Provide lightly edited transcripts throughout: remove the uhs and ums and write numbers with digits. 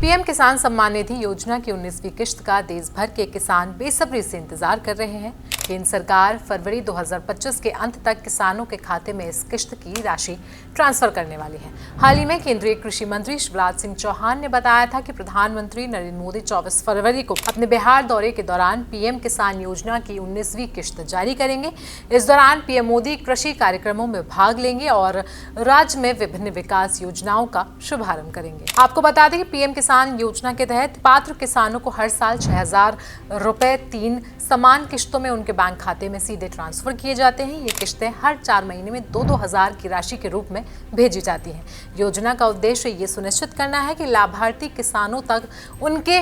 PM किसान सम्मान निधि योजना की 19वीं किश्त का देश भर के किसान बेसब्री से इंतजार कर रहे हैं। केंद्र सरकार फरवरी 2025 के अंत तक किसानों के खाते में इस किश्त की राशि ट्रांसफर करने वाली है। हाल ही में केंद्रीय कृषि मंत्री शिवराज सिंह चौहान ने बताया था कि प्रधानमंत्री नरेंद्र मोदी 24 फरवरी को अपने बिहार दौरे के दौरान पीएम किसान योजना की 19वीं किश्त जारी करेंगे। इस दौरान पीएम मोदी कृषि कार्यक्रमों में भाग लेंगे और राज्य में विभिन्न विकास योजनाओं का शुभारंभ करेंगे। आपको बता दें कि पीएम किसान योजना के तहत पात्र किसानों को हर साल 6,000 रुपए 3 समान किश्तों में उनके बैंक खाते में सीधे ट्रांसफर किए जाते हैं। ये किश्तें हर 4 महीने में 2-2 हजार की राशि के रूप में भेजी जाती हैं। योजना का उद्देश्य ये सुनिश्चित करना है कि लाभार्थी किसानों तक उनके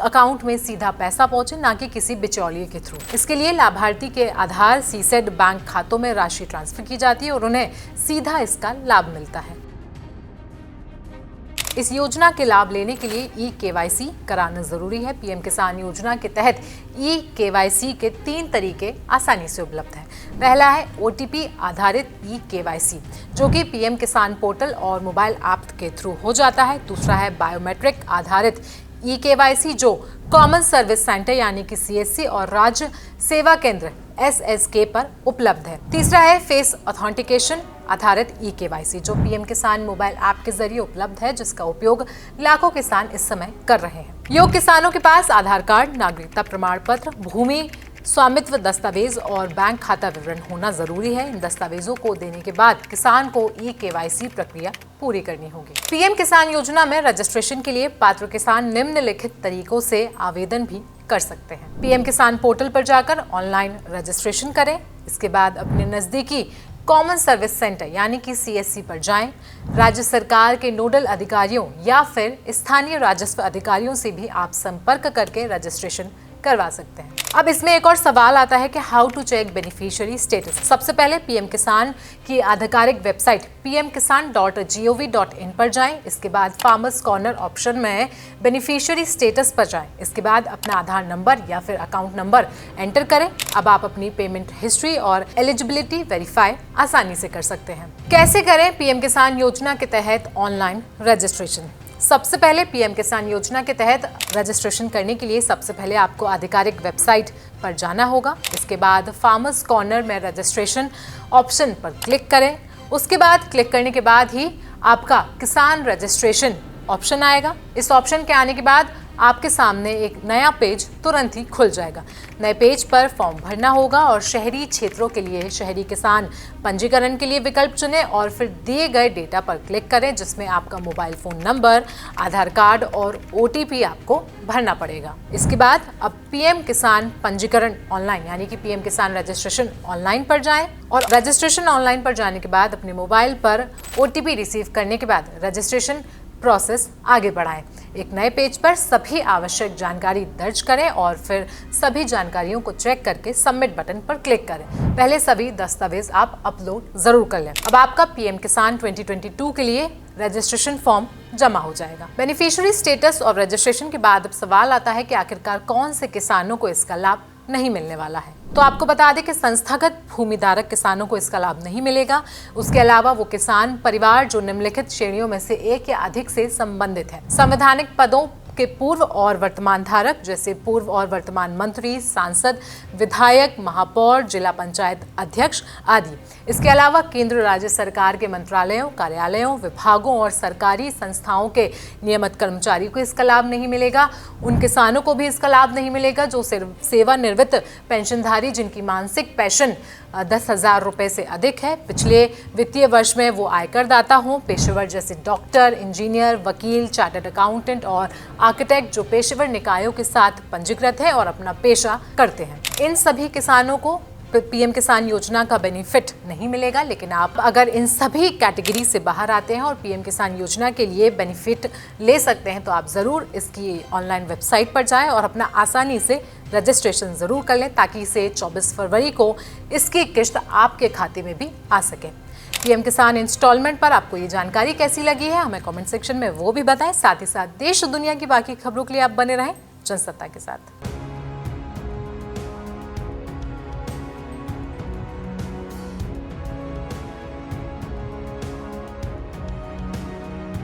अकाउंट में सीधा पैसा पहुंचे, ना कि किसी बिचौलिए के थ्रू। इसके लिए लाभार्थी के आधार सीसेड बैंक खातों में राशि ट्रांसफर की जाती है और उन्हें सीधा इसका लाभ मिलता है। इस योजना के लाभ लेने के लिए ई-केवाईसी कराना जरूरी है। पीएम किसान योजना के तहत ई-केवाईसी के 3 तरीके आसानी से उपलब्ध हैं। पहला है ओटीपी आधारित ई-केवाईसी, जो कि पीएम किसान पोर्टल और मोबाइल ऐप के थ्रू हो जाता है। दूसरा है बायोमेट्रिक आधारित ई-केवाईसी, जो कॉमन सर्विस सेंटर यानी कि सीएससी और राज्य सेवा केंद्र एसएसके पर उपलब्ध है। तीसरा है फेस ऑथेंटिकेशन आधारित ई-केवाईसी, जो पीएम किसान मोबाइल ऐप के जरिए उपलब्ध है, जिसका उपयोग लाखों किसान इस समय कर रहे हैं। योग्य किसानों के पास आधार कार्ड, नागरिकता प्रमाण पत्र, भूमि स्वामित्व दस्तावेज और बैंक खाता विवरण होना जरूरी है। इन दस्तावेजों को देने के बाद किसान को ई-केवाईसी प्रक्रिया पूरी करनी होगी। पीएम किसान योजना में रजिस्ट्रेशन के लिए पात्र किसान निम्नलिखित तरीकों से आवेदन भी कर सकते हैं। पीएम किसान पोर्टल पर जाकर ऑनलाइन रजिस्ट्रेशन करें। इसके बाद अपने नजदीकी कॉमन सर्विस सेंटर यानी कि सीएससी पर जाएं। राज्य सरकार के नोडल अधिकारियों या फिर स्थानीय राजस्व अधिकारियों से भी आप संपर्क करके रजिस्ट्रेशन करवा सकते हैं। अब इसमें एक और सवाल आता है कि how to check beneficiary status. सबसे पहले पीएम किसान की आधिकारिक वेबसाइट pmkisan.gov.in पर जाएं। इसके बाद फार्मर्स कॉर्नर ऑप्शन में बेनिफिशियरी स्टेटस पर जाएं। इसके बाद अपना आधार नंबर या फिर अकाउंट नंबर एंटर करें। अब आप अपनी पेमेंट हिस्ट्री और एलिजिबिलिटी वेरीफाई आसानी से कर सकते हैं। कैसे करें पीएम किसान योजना के तहत ऑनलाइन रजिस्ट्रेशन? सबसे पहले पीएम किसान योजना के तहत रजिस्ट्रेशन करने के लिए सबसे पहले आपको आधिकारिक वेबसाइट पर जाना होगा। इसके बाद फार्मर्स कॉर्नर में रजिस्ट्रेशन ऑप्शन पर क्लिक करें। उसके बाद क्लिक करने के बाद ही आपका किसान रजिस्ट्रेशन ऑप्शन आएगा। इस ऑप्शन के आने के बाद आपके सामने एक नया पेज तुरंत ही खुल जाएगा। नए पेज पर फॉर्म भरना होगा और शहरी क्षेत्रों के लिए शहरी किसान पंजीकरण के लिए विकल्प चुनें और फिर दिए गए डेटा पर क्लिक करें, जिसमें आपका मोबाइल फोन नंबर, आधार कार्ड और ओटीपी आपको भरना पड़ेगा। इसके बाद अब पीएम किसान पंजीकरण ऑनलाइन यानी कि पीएम किसान रजिस्ट्रेशन ऑनलाइन पर जाएं और रजिस्ट्रेशन ऑनलाइन पर जाने के बाद अपने मोबाइल पर ओटीपी रिसीव करने के बाद रजिस्ट्रेशन प्रोसेस आगे बढ़ाएं। एक नए पेज पर सभी आवश्यक जानकारी दर्ज करें और फिर सभी जानकारियों को चेक करके सबमिट बटन पर क्लिक करें। पहले सभी दस्तावेज आप अपलोड जरूर कर लें। अब आपका पीएम किसान 2022 के लिए रजिस्ट्रेशन फॉर्म जमा हो जाएगा। बेनिफिशियरी स्टेटस और रजिस्ट्रेशन के बाद अब सवाल आता है कि आखिरकार कौन से किसानों को इसका लाभ नहीं मिलने वाला है। तो आपको बता दें कि संस्थागत भूमिधारक किसानों को इसका लाभ नहीं मिलेगा। उसके अलावा वो किसान परिवार जो निम्नलिखित श्रेणियों में से एक या अधिक से संबंधित है: संवैधानिक पदों के पूर्व और वर्तमान धारक, जैसे पूर्व और वर्तमान मंत्री, सांसद, विधायक, महापौर, जिला पंचायत अध्यक्ष आदि। इसके अलावा केंद्र राज्य सरकार के मंत्रालयों, कार्यालयों, विभागों और सरकारी संस्थाओं के नियमित कर्मचारी को इसका लाभ नहीं मिलेगा। उन किसानों को भी इसका लाभ नहीं मिलेगा जो सेवानिवृत्त पेंशनधारी जिनकी मासिक पेंशन 10,000 रुपए से अधिक है, पिछले वित्तीय वर्ष में वो आयकर दाता हों, पेशेवर जैसे डॉक्टर, इंजीनियर, वकील, चार्टर्ड अकाउंटेंट और आर्किटेक्ट जो पेशेवर निकायों के साथ पंजीकृत है और अपना पेशा करते हैं। इन सभी किसानों को पीएम किसान योजना का बेनिफिट नहीं मिलेगा। लेकिन आप अगर इन सभी कैटेगरी से बाहर आते हैं और पीएम किसान योजना के लिए बेनिफिट ले सकते हैं, तो आप ज़रूर इसकी ऑनलाइन वेबसाइट पर जाएं और अपना आसानी से रजिस्ट्रेशन ज़रूर कर लें, ताकि इसे 24 फरवरी को इसकी किश्त आपके खाते में भी आ सके। पीएम किसान इंस्टॉलमेंट पर आपको ये जानकारी कैसी लगी है, हमें कमेंट सेक्शन में वो भी बताएं। साथ ही साथ देश और दुनिया की बाकी खबरों के लिए आप बने रहें जनसत्ता के साथ।